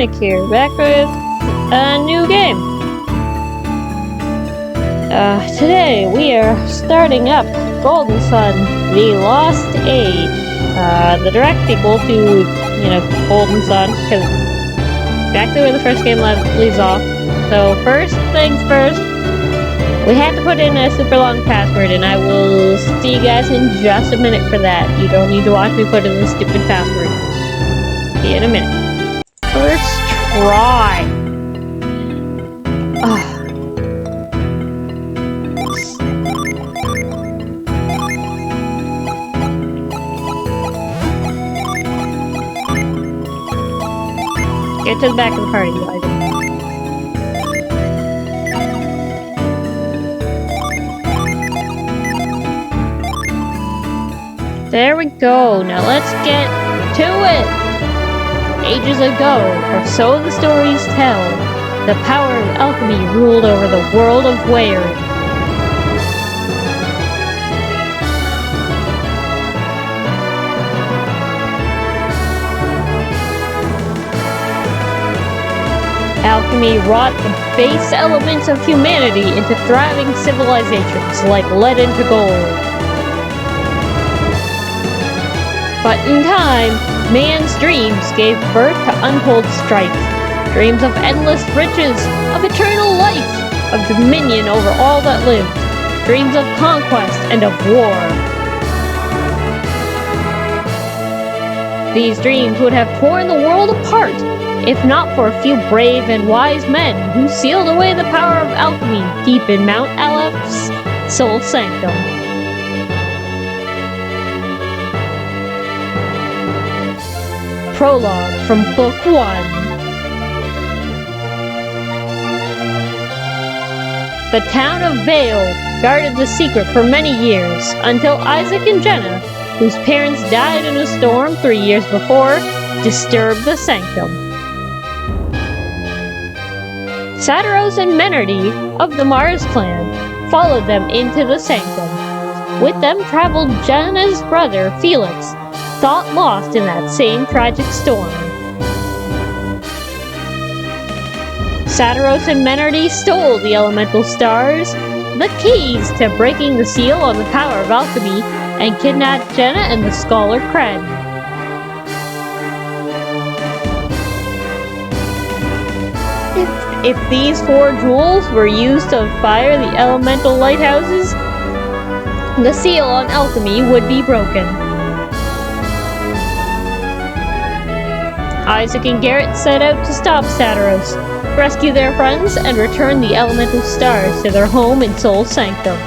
Sonic here, back with a new game. Today we are starting up Golden Sun, The Lost Age, the direct sequel to, Golden Sun, because exactly where the first game leaves off. So first things first, we had to put in a super long password, and I will see you guys in just a minute for that. You don't need to watch me put in the stupid password. See you in a minute. First try. Get to the back of the party, guys. There we go. Now let's get to it. Ages ago, or so the stories tell, the power of alchemy ruled over the world of Weyard. Alchemy wrought the base elements of humanity into thriving civilizations like lead into gold. But in time, man's dreams gave birth to untold strife. Dreams of endless riches, of eternal life, of dominion over all that lived. Dreams of conquest and of war. These dreams would have torn the world apart, if not for a few brave and wise men who sealed away the power of alchemy deep in Mount Aleph's soul sanctum. Prologue from Book 1. The town of Vale guarded the secret for many years, until Isaac and Jenna, whose parents died in a storm 3 years before, disturbed the sanctum. Satiros and Menardi of the Mars clan followed them into the sanctum. With them traveled Jenna's brother, Felix, thought lost in that same tragic storm. Satiros and Menardi stole the elemental stars, the keys to breaking the seal on the power of alchemy, and kidnapped Jenna and the scholar Kraden. If these 4 jewels were used to fire the elemental lighthouses, the seal on alchemy would be broken. Isaac and Garrett set out to stop Satiros, rescue their friends, and return the elemental stars to their home in Soul Sanctum.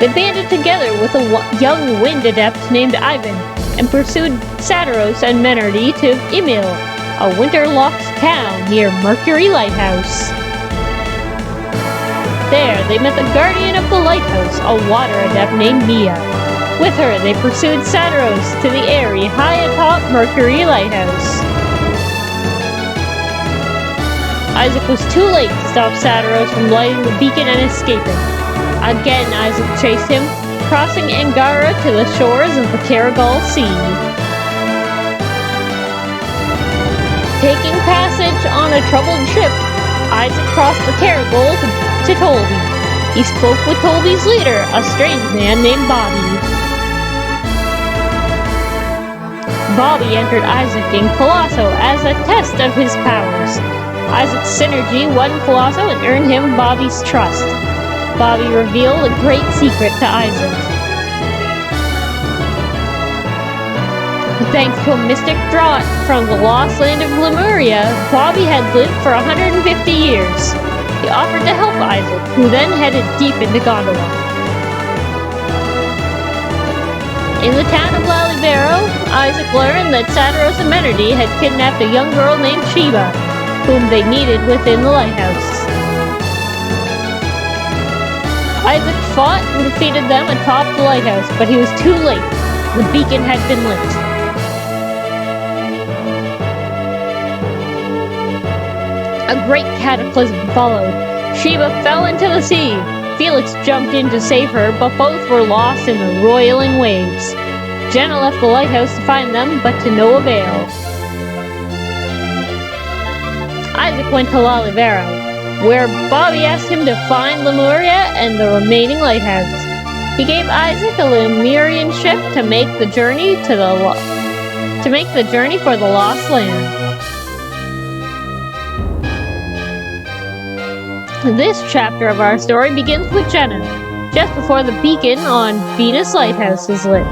They banded together with a young wind adept named Ivan, and pursued Satiros and Menardi to Emil, a winter-locked town near Mercury Lighthouse. There, they met the guardian of the lighthouse, a water adept named Mia. With her, they pursued Satiros to the eyrie high atop Mercury Lighthouse. Isaac was too late to stop Satiros from lighting the beacon and escaping. Again, Isaac chased him, crossing Angara to the shores of the Karagal Sea. Taking passage on a troubled ship, Isaac crossed the Karagal to Tolby. He spoke with Tolby's leader, a strange man named Bobby. Bobby entered Isaac in Colosso as a test of his powers. Isaac's synergy won Colosso and earned him Bobby's trust. Bobby revealed a great secret to Isaac. Thanks to a mystic draught from the lost land of Lemuria, Bobby had lived for 150 years. He offered to help Isaac, who then headed deep into Gondola. In the town of Lalibero, Isaac learned that Satiros and Menardi had kidnapped a young girl named Sheba, whom they needed within the lighthouse. Isaac fought and defeated them atop the lighthouse, but he was too late. The beacon had been lit. A great cataclysm followed. Sheba fell into the sea. Felix jumped in to save her, but both were lost in the roiling waves. Jenna left the lighthouse to find them, but to no avail. Isaac went to La Libera, where Bobby asked him to find Lemuria and the remaining lighthouse. He gave Isaac a Lemurian ship to make the journey for the Lost Land. This chapter of our story begins with Jenna, just before the beacon on Venus Lighthouse is lit.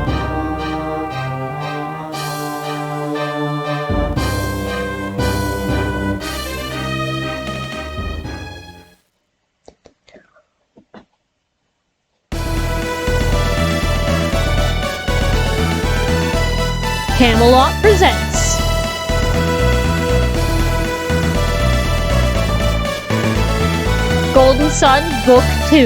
Camelot presents Golden Sun Book 2.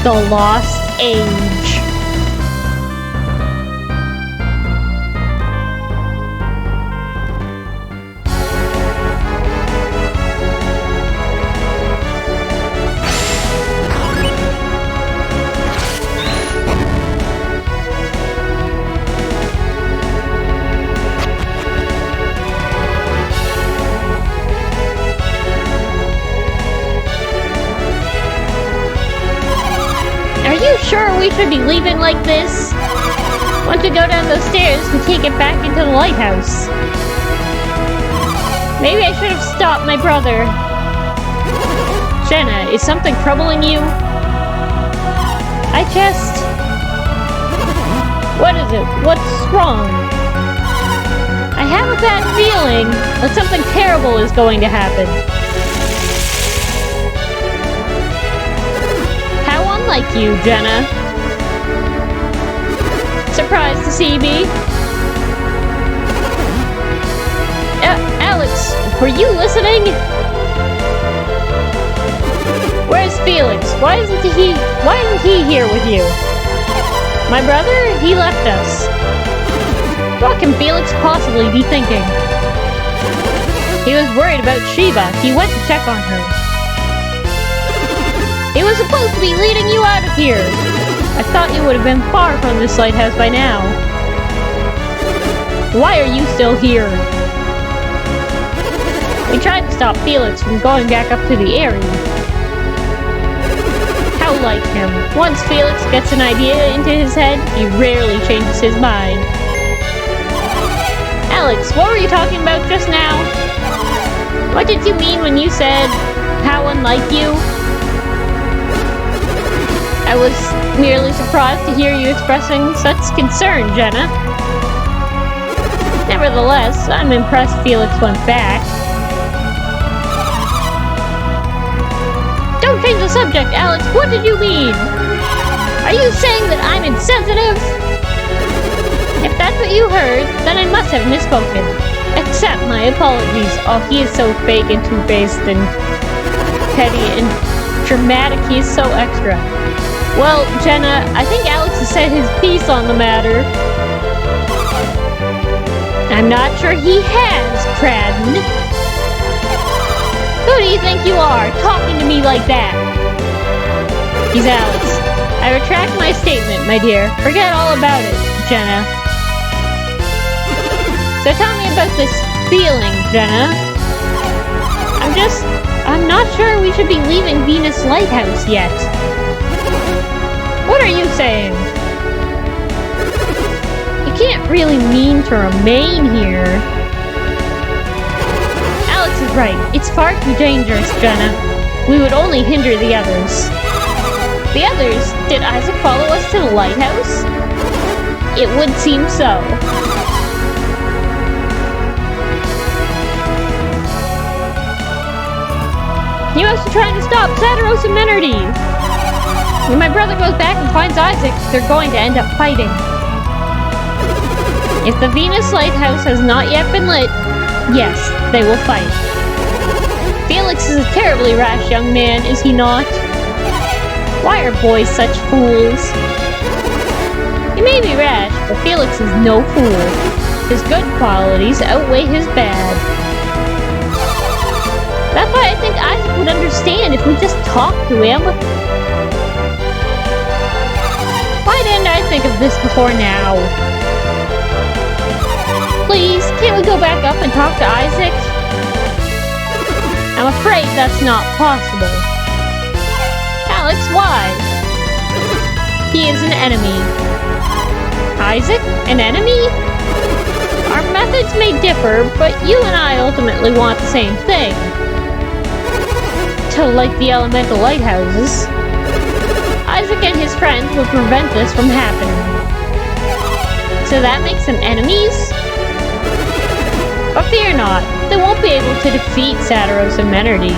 The Lost Age. Are you sure we should be leaving like this? Want to go down those stairs and take it back into the lighthouse. Maybe I should have stopped my brother. Jenna, is something troubling you? I just... What is it? What's wrong? I have a bad feeling that something terrible is going to happen. Like you, Jenna. Surprised to see me? Alex, were you listening? Where's Felix? Why isn't he here with you? My brother? He left us. What can Felix possibly be thinking? He was worried about Shiva. He went to check on her. He was supposed to be leading you out of here! I thought you would have been far from this lighthouse by now. Why are you still here? We tried to stop Felix from going back up to the area. How like him. Once Felix gets an idea into his head, he rarely changes his mind. Alex, what were you talking about just now? What did you mean when you said, how unlike you? I was merely surprised to hear you expressing such concern, Jenna. Nevertheless, I'm impressed Felix went back. Don't change the subject, Alex. What did you mean? Are you saying that I'm insensitive? If that's what you heard, then I must have misspoken. Accept my apologies. Oh, he is so fake and two-faced and petty and dramatic. He is so extra. Well, Jenna, I think Alex has said his piece on the matter. I'm not sure he has, Kraden. Who do you think you are, talking to me like that? He's Alex. I retract my statement, my dear. Forget all about it, Jenna. So tell me about this feeling, Jenna. I'm not sure we should be leaving Venus Lighthouse yet. What are you saying? You can't really mean to remain here. Alex is right. It's far too dangerous, Jenna. We would only hinder the others. The others? Did Isaac follow us to the lighthouse? It would seem so. He must be trying to stop Sataros and Menardi. When my brother goes back and finds Isaac, they're going to end up fighting. If the Venus Lighthouse has not yet been lit, yes, they will fight. Felix is a terribly rash young man, is he not? Why are boys such fools? He may be rash, but Felix is no fool. His good qualities outweigh his bad. That's why I think Isaac would understand if we just talked to him. think of this before now? Please, can't we go back up and talk to Isaac? I'm afraid that's not possible. Alex, why? He is an enemy. Isaac? An enemy? Our methods may differ, but you and I ultimately want the same thing. To light the elemental lighthouses. Isaac and his friends will prevent this from happening. So that makes them enemies? But fear not, they won't be able to defeat Satiros and Menardi.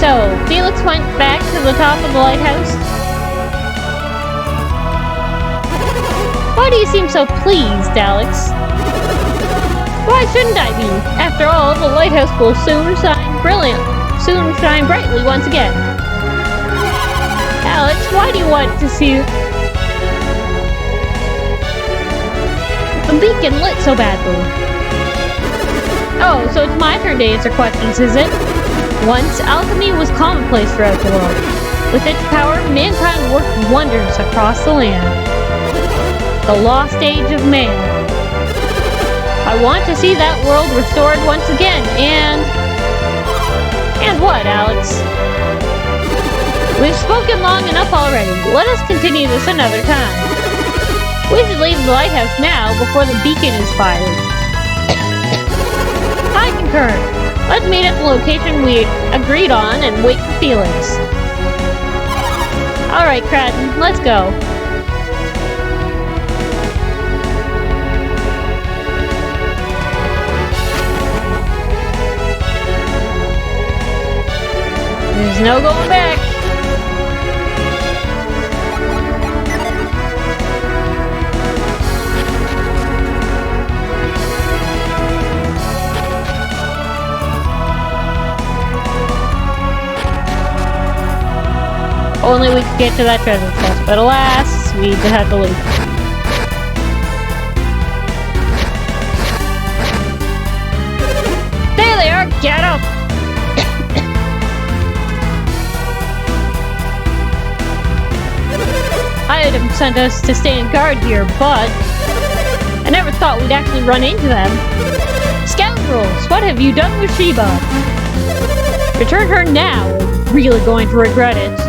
So, Felix went back to the top of the lighthouse? Why do you seem so pleased, Alex? Why shouldn't I be? After all, the lighthouse will soon shine brightly once again. Alex, why do you want to see the beacon lit so badly? Oh, so it's my turn to answer questions, is it? Once, alchemy was commonplace throughout the world. With its power, mankind worked wonders across the land. The lost age of man. I want to see that world restored once again, and what, Alex? We've spoken long enough already. Let us continue this another time. We should leave the lighthouse now before the beacon is fired. I concur. Let's meet at the location we agreed on and wait for Felix. Alright, Kraden, let's go. There's no going back. Only we could get to that treasure chest, but alas, we just had to leave. There they are! Get up! Item sent us to stand guard here, but I never thought we'd actually run into them. Scoundrels! What have you done with Sheba? Return her now, or you're really going to regret it.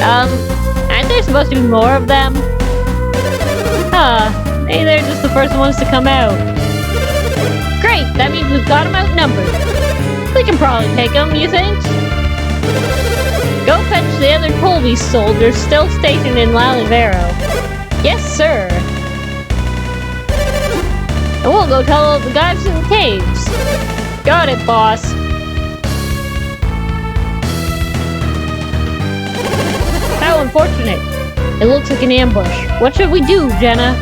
Aren't there supposed to be more of them? Maybe they're just the first ones to come out. Great, that means we've got them outnumbered. We can probably take them, you think? Go fetch the other Colby soldiers still stationed in Lalivero. Yes, sir. And we'll go tell all the guys in the caves. Got it, boss. How unfortunate. It looks like an ambush. What should we do, Jenna?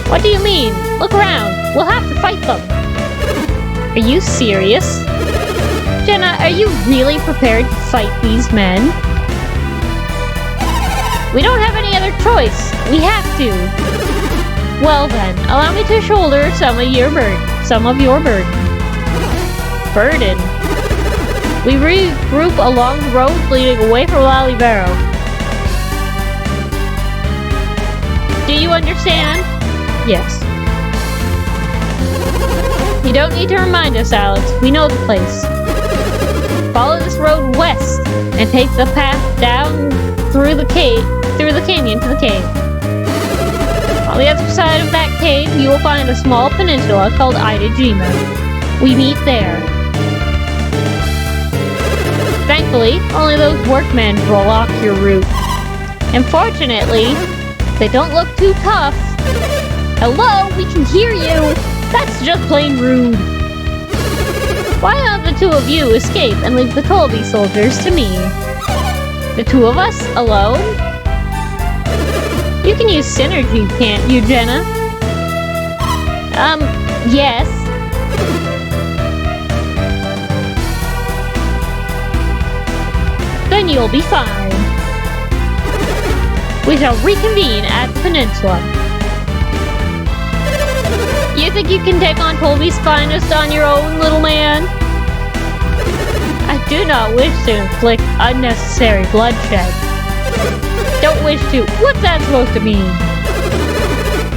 What do you mean? Look around. We'll have to fight them. Are you serious? Jenna, are you really prepared to fight these men? We don't have any other choice. We have to. Well then, allow me to shoulder some of your burden. Burden? We regroup along the road leading away from Lalivero. Do you understand? Yes. You don't need to remind us, Alex. We know the place. Follow this road west and take the path down through the canyon to the cave. On the other side of that cave, you will find a small peninsula called Idajima. We meet there. Thankfully, only those workmen will block your route. Unfortunately, they don't look too tough. Hello, we can hear you! That's just plain rude. Why don't the two of you escape and leave the Colby soldiers to me? The two of us? Alone? You can use synergy, can't you, Jenna? Yes. Then you'll be fine. We shall reconvene at the peninsula. You think you can take on Colby's finest on your own, little man? I do not wish to inflict unnecessary bloodshed. Don't wish to. What's that supposed to mean?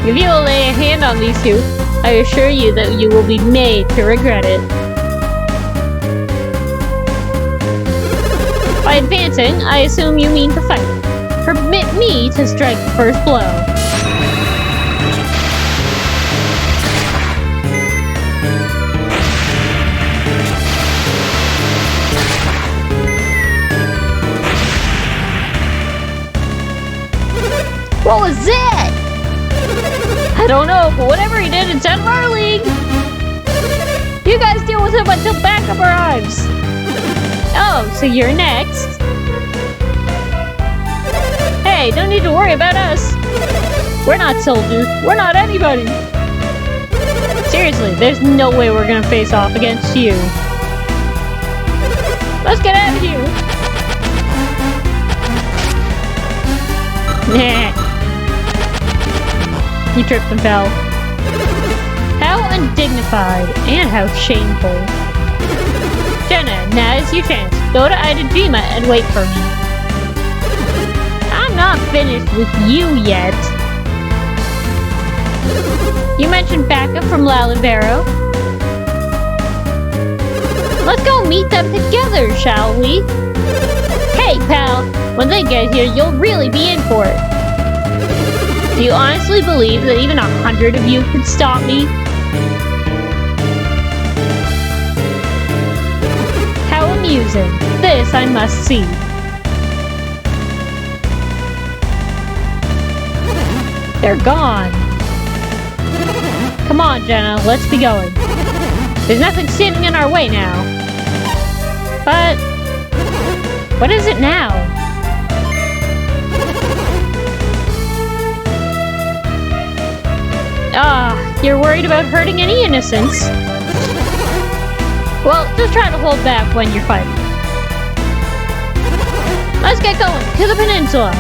If you will lay a hand on these two, I assure you that you will be made to regret it. By advancing, I assume you mean to fight. Permit me to strike the first blow. What was that? I don't know, but whatever he did, it's out of our league. You guys deal with him until backup arrives. Oh, so you're next? Hey, don't need to worry about us. We're not soldiers. We're not anybody. Seriously, there's no way we're gonna face off against you. Let's get out of here. Nah. He tripped and fell. How undignified and how shameful. Jenna, now is your chance. Go to Idajima and wait for me. I'm not finished with you yet. You mentioned backup from Lalibero. Let's go meet them together, shall we? Hey, pal. When they get here, you'll really be in for it. Do you honestly believe that even 100 of you could stop me? How amusing. This I must see. They're gone. Come on, Jenna, let's be going. There's nothing standing in our way now. But what is it now? You're worried about hurting any innocents? Well, just try to hold back when you're fighting. Let's get going to the peninsula.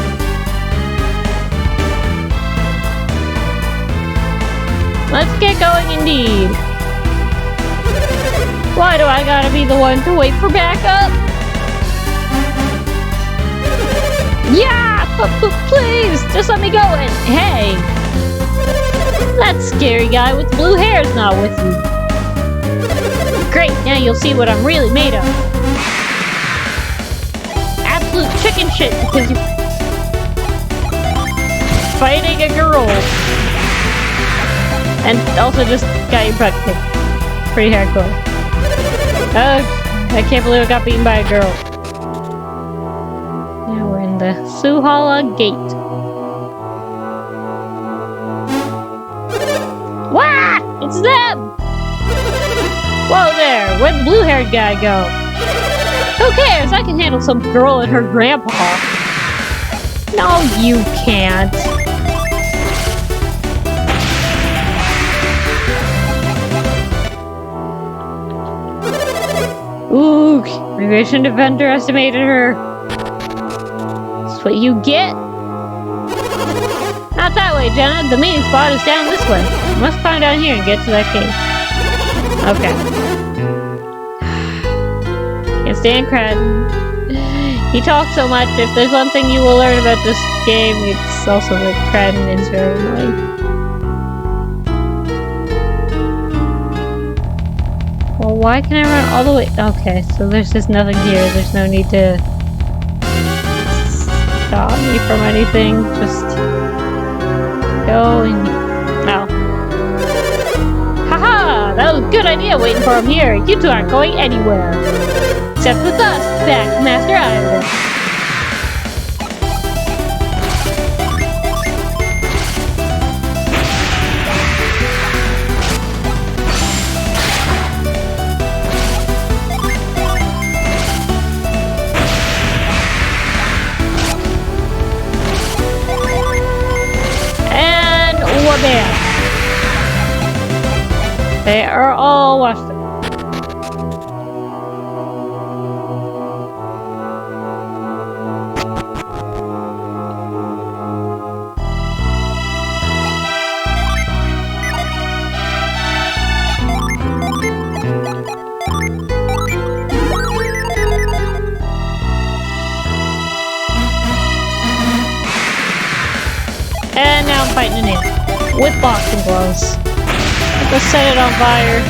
Let's get going indeed. Why do I gotta be the one to wait for backup? Yeah! Please! Just let me go in! Hey! That scary guy with blue hair is not with you. Great, now you'll see what I'm really made of. Absolute chicken shit because you're fighting a girl. And also just got your butt kicked. Pretty hardcore. I can't believe I got beaten by a girl. Now we're in the Suhala Gate. Wah! It's them! Whoa there! Where'd the blue-haired guy go? Who cares? I can handle some girl and her grandpa. No, you can't. Ooh, maybe I shouldn't have underestimated her. That's what you get. Not that way, Jenna. The meeting spot is down this way. We must climb down here and get to that cave. Okay. Can't stand Kraden. He talks so much. If there's one thing you will learn about this game, it's also that Kraden is very annoying. Well, why can I run all the way? Okay, so there's just nothing here. There's no need to stop me from anything. Just go and... No. Haha! That was a good idea waiting for him here. You two aren't going anywhere. Except with us, back to Master Island. There. They are all washed up. with boxing gloves. Let's set it on fire.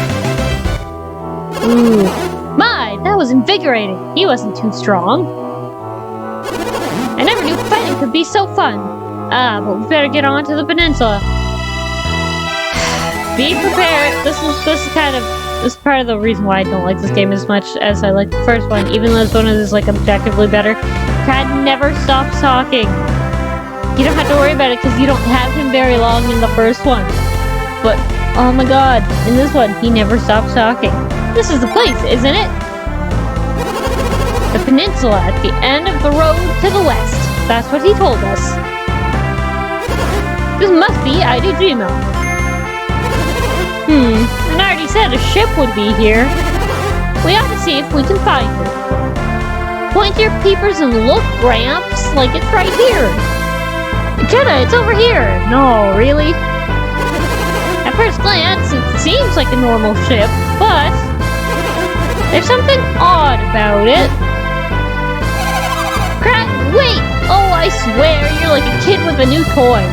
Ooh. My, that was invigorating. He wasn't too strong. I never knew fighting could be so fun. But we better get on to the peninsula. Be prepared. This is part of the reason why I don't like this game as much as I like the first one, even though this one is like objectively better. Kraden never stops talking. You don't have to worry about it because you don't have him very long in the first one. But oh my god, in this one he never stops talking. This is the place, isn't it? The peninsula at the end of the road to the west. That's what he told us. This must be Idojima. And I already said a ship would be here. We ought to see if we can find it. Point your peepers and look, Gramps, like it's right here. Jenna, it's over here. No, really? At first glance, it seems like a normal ship, but there's something odd about it. Kraden, wait! Oh, I swear, you're like a kid with a new toy.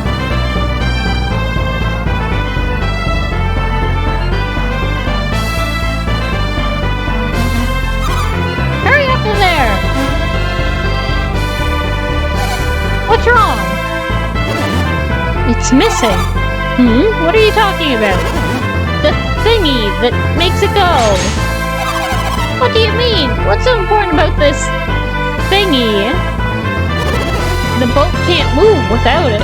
Hurry up in there! What's wrong? It's missing. What are you talking about? The thingy that makes it go. What do you mean? What's so important about this thingy? The boat can't move without it.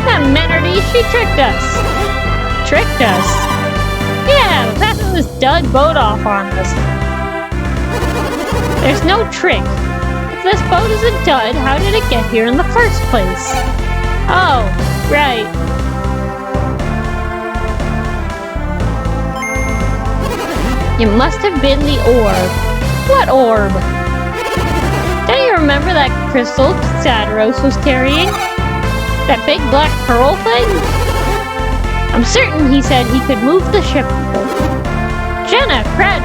That Menardy, she tricked us. Tricked us? Yeah, passing this dud boat off on us. There's no trick. If this boat is a dud, how did it get here in the first place? Oh, right. It must have been the orb. What orb? Don't you remember that crystal Sadaros was carrying? That big black pearl thing? I'm certain he said he could move the ship. Jenna, Kraden!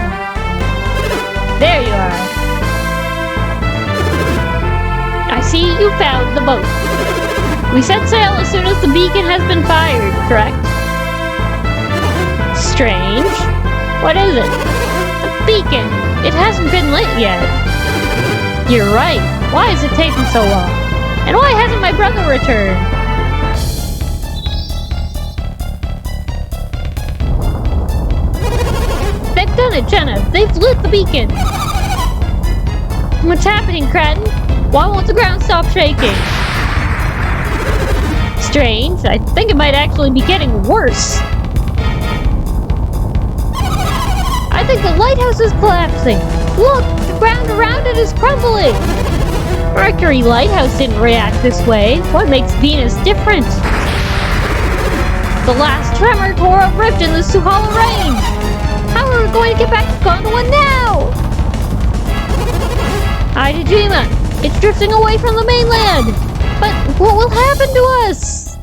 There you are. I see you found the boat. We set sail as soon as the beacon has been fired, correct? Strange. What is it? The beacon! It hasn't been lit yet. You're right. Why is it taking so long? And why hasn't my brother returned? They've done it, Jenna. They've lit the beacon. What's happening, Kraden? Why won't the ground stop shaking? Strange. I think it might actually be getting worse. I think the lighthouse is collapsing. Look, the ground around it is crumbling. Mercury Lighthouse didn't react this way. What makes Venus different? The last tremor tore a rift in the Suhala Range. How are we going to get back to Gondola now? Idojima, it's drifting away from the mainland. But what will happen to us?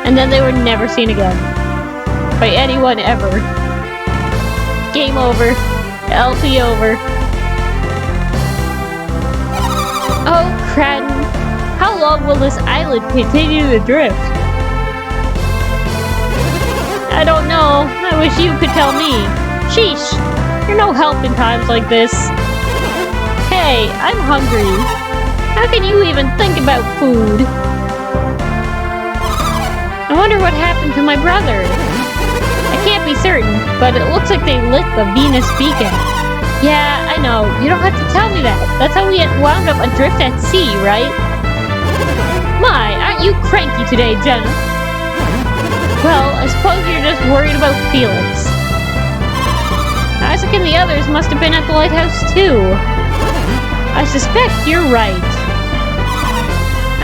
And then they were never seen again. By anyone ever. Game over. LP over. Oh, Kraden. How long will this island continue to drift? I don't know. I wish you could tell me. Sheesh. You're no help in times like this. Hey, I'm hungry. How can you even think about food? I wonder what happened to my brother. I can't be certain, but it looks like they lit the Venus beacon. Yeah, I know. You don't have to tell me that. That's how we wound up adrift at sea, right? My, aren't you cranky today, Jenna? Well, I suppose you're just worried about Felix. Isaac and the others must have been at the lighthouse, too. I suspect you're right.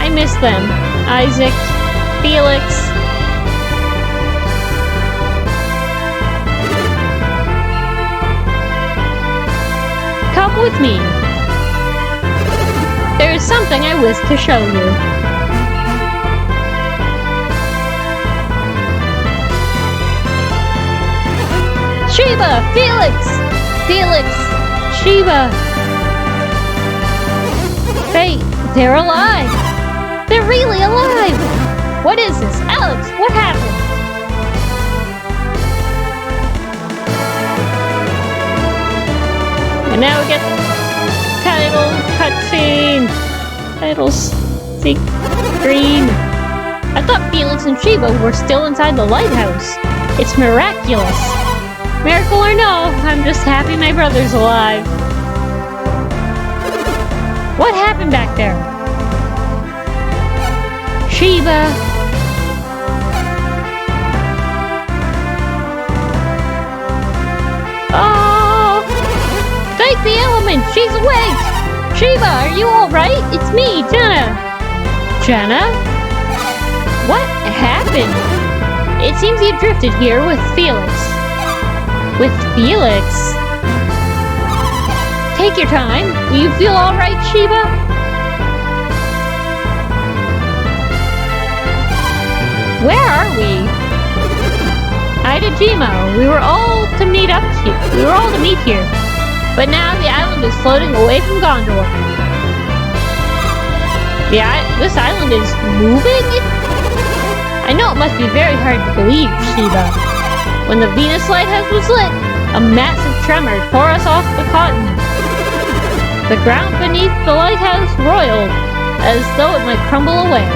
I miss them. Isaac, Felix. Come with me. There is something I wish to show you. Sheba! Felix! Felix! Sheba! They're alive! They're really alive! What is this? Alex, what happened? And now we get title cutscene. Title screen. I thought Felix and Sheba were still inside the lighthouse. It's miraculous. Miracle or no, I'm just happy my brother's alive. What happened back there? Sheba. Oh! Thank the element! She's awake! Sheba, are you alright? It's me, Jenna! Jenna? What happened? It seems you drifted here with Felix. With Felix? Take your time. Do you feel alright, Sheba? Where are we? Idajima. We were all to meet up here. We were all to meet here. But now the island is floating away from Gondor. This island is moving? I know it must be very hard to believe, Sheba. When the Venus lighthouse was lit, a massive tremor tore us off the continent. The ground beneath the lighthouse roiled, as though it might crumble away.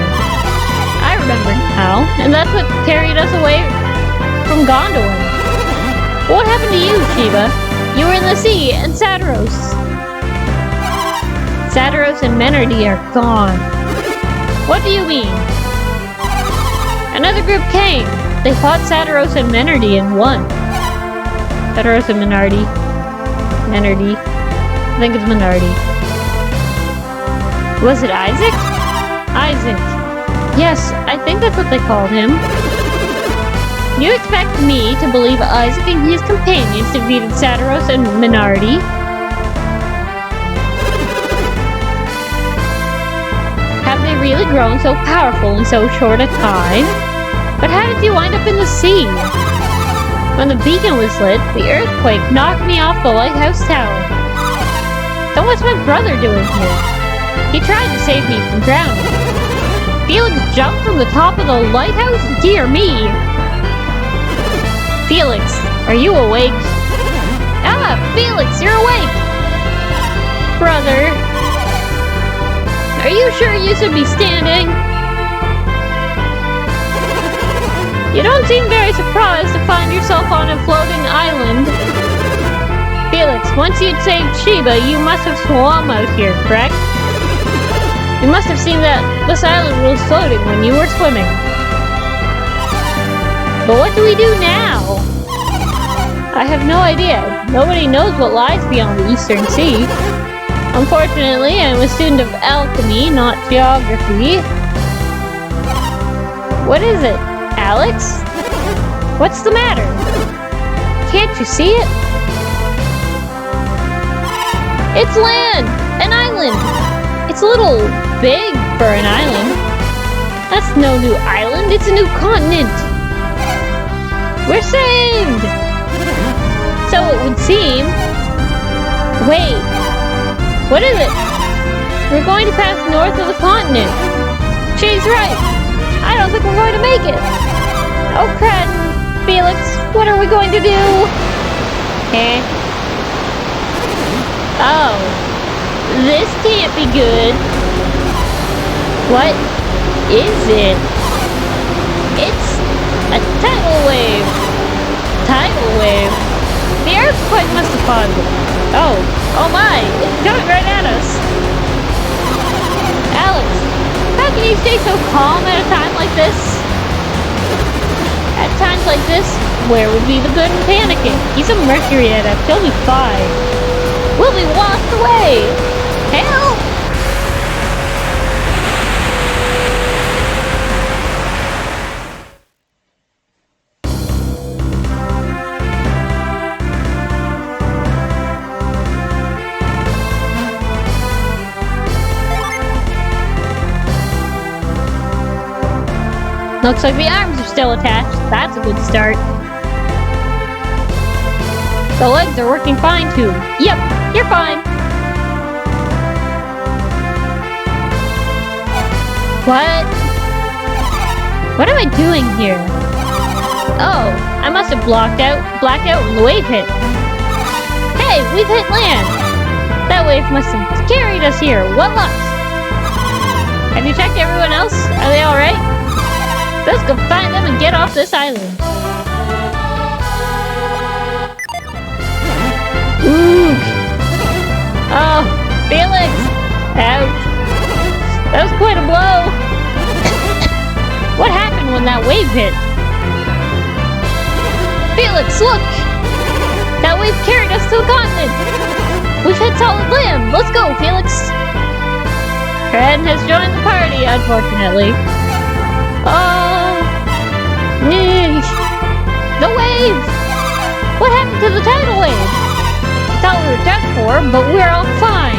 I remember now, and that's what carried us away from Gondor. What happened to you, Sheba? You were in the sea, and Sadaros. Sadaros and Menardi are gone. What do you mean? Another group came. They fought Sadaros and Menardi and won. Sadaros and Menardi. Menardi. I think it's Menardi. Was it Isaac? Isaac. Yes, I think that's what they called him. You expect me to believe Isaac and his companions defeated Sadaros and Menardi? Have they really grown so powerful in so short a time? But how did you wind up in the sea? When the beacon was lit, the earthquake knocked me off the lighthouse tower. Then what's my brother doing here? He tried to save me from drowning. Felix jumped from the top of the lighthouse? Dear me! Felix, are you awake? Ah, Felix, you're awake! Brother, are you sure you should be standing? You don't seem very surprised to find yourself on a floating island. Felix, once you'd saved Sheba, you must have swum out here, correct? You must have seen that this island was floating when you were swimming. But what do we do now? I have no idea. Nobody knows what lies beyond the Eastern Sea. Unfortunately, I'm a student of alchemy, not geography. What is it, Alex? What's the matter? Can't you see it? It's land! An island! It's a little big for an island. That's no new island, it's a new continent. We're saved! So it would seem. Wait, what is it? We're going to pass north of the continent. She's right. I don't think we're going to make it. Oh, Kraden, Felix, what are we going to do? Oh, this can't be good. What is it? It's a tidal wave. Tidal wave? The earthquake must have caused it. Oh my, it's coming right at us. Alex, how can you stay so calm at a time like this? At times like this, where would be the good in panicking? He's a Mercury adept, he'll be fine. We'll be washed away! Help! Looks like the arms are still attached. That's a good start. The legs are working fine too. Yep, you're fine. What? What am I doing here? Oh, I must have blacked out when the wave hit. Hey, we've hit land! That wave must have carried us here. What luck! Have you checked everyone else? Are they alright? Let's go find them and get off this island. Ooh! Oh, Felix! Ouch! That was quite a blow! What happened when that wave hit? Felix, look! That wave carried us to the continent! We've hit solid land! Let's go, Felix! Kraden has joined the party, unfortunately. Oh! The wave! What happened to the tidal wave? I thought we were done for, but we're all fine.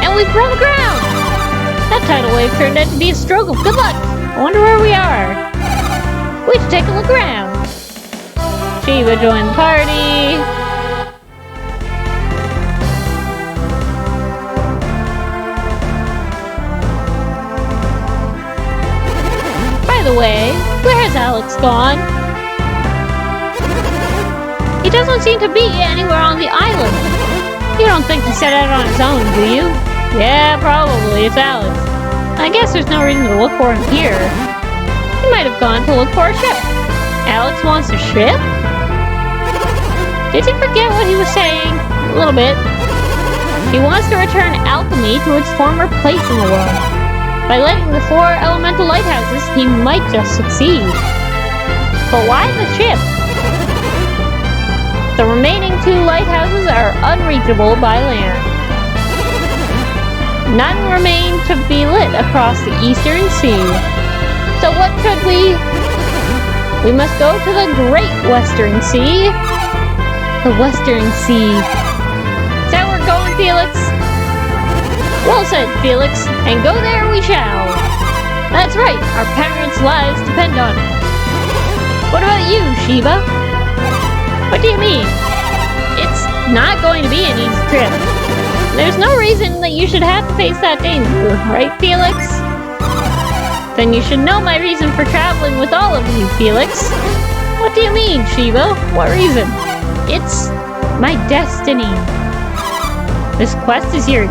And we've run aground! That tidal wave turned out to be a stroke of good luck. I wonder where we are. We should take a look around. Shiva joined the party. By the way, where has Alex gone? He doesn't seem to be anywhere on the island. You don't think he set out on his own, do you? Yeah, probably. It's Alex. I guess there's no reason to look for him here. He might have gone to look for a ship. Alex wants a ship? Did he forget what he was saying? A little bit. He wants to return alchemy to its former place in the world. By lighting the 4 elemental lighthouses, he might just succeed. But why the ship? The remaining 2 lighthouses are unreachable by land. None remain to be lit across the eastern sea. So what should we? We must go to the Great Western Sea. The Western Sea. Is that where we're going, Felix? Well said, Felix, and go there we shall. That's right, our parents' lives depend on it. What about you, Shiva? What do you mean? It's not going to be an easy trip. There's no reason that you should have to face that danger, right, Felix? Then you should know my reason for traveling with all of you, Felix. What do you mean, Shiva? What reason? It's my destiny. This quest is your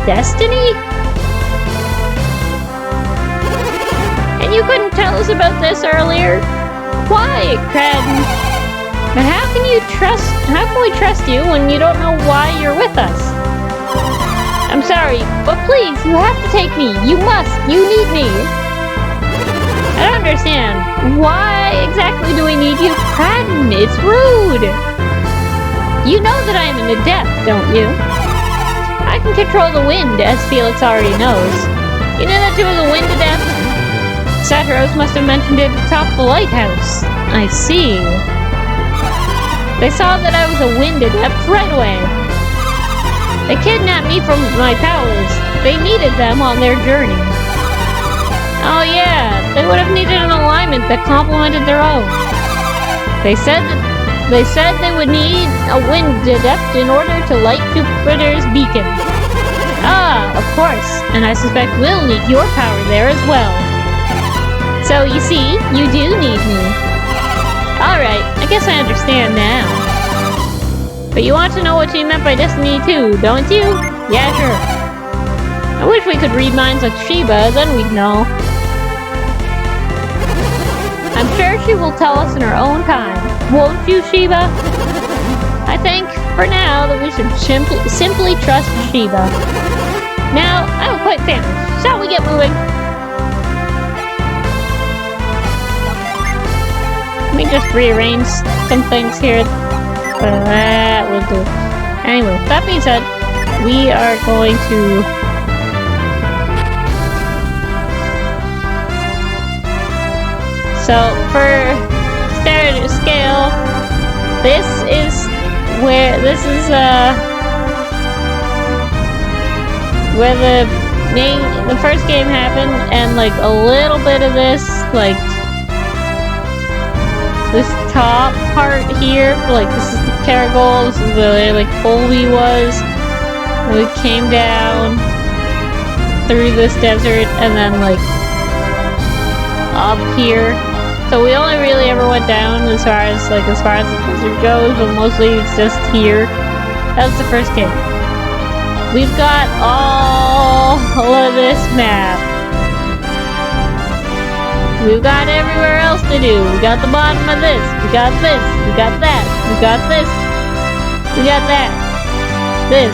destiny? And you couldn't tell us about this earlier? Why, Kraden? But how can we trust you when you don't know why you're with us? I'm sorry, but please, you have to take me. You must. You need me. I don't understand. Why exactly do we need you? Kraden, it's rude. You know that I am an adept, don't you? I can control the wind, as Felix already knows. You know that you was a wind adept? Satros must have mentioned it atop the lighthouse. I see. They saw that I was a wind adept right away. They kidnapped me from my powers. They needed them on their journey. Oh yeah, they would have needed an alignment that complemented their own. They said they would need a wind adept in order to light Jupiter's beacon. Ah, of course, and I suspect we'll need your power there as well. So you see, you do need me. Alright, I guess I understand now. But you want to know what she meant by destiny too, don't you? Yeah, sure. I wish we could read minds like Shiva, then we'd know. I'm sure she will tell us in her own time. Won't you, Shiva? I think, for now, that we should simply trust Shiva. Now, I'm quite famished. Shall we get moving? Let me just rearrange some things here. That will do. Anyway, that being said, we are going to... So, for scale, this is where the first game happened, and like a little bit of this, like this top part here, like this is the Caragol, this is where like Colby was. We came down. through this desert and then like up here. So we only really ever went down as far as the desert goes, but mostly it's just here. That's the first game. We've got all of this map. We've got everywhere else to do. We got the bottom of this. We got this. We got that. We got this. We got that. This.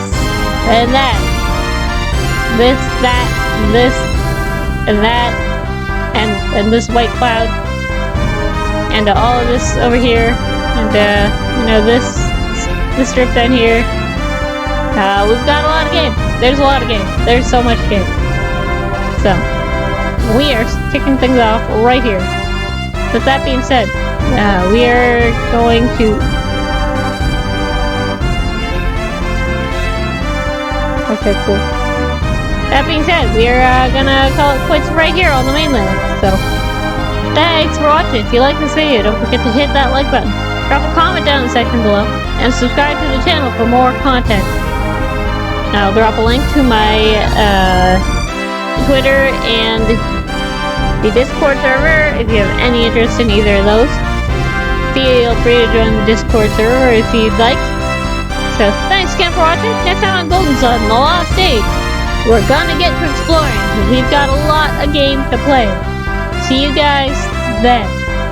And that. This, that, this, and that. And this white cloud. And all of this over here. And, you know, this strip down here. We've got a lot of game. There's a lot of game. There's so much game. So, we are kicking things off right here. With that being said, we are going to... Okay, cool. That being said, we are gonna call it quits right here on the mainland. So, thanks for watching. If you like this video, don't forget to hit that like button. Drop a comment down in the section below, and subscribe to the channel for more content. I'll drop a link to my Twitter and the Discord server if you have any interest in either of those. Feel free to join the Discord server if you'd like. So thanks again for watching. Next time on Golden Sun, the Lost Age, we're gonna get to exploring. We've got a lot of game to play. See you guys then.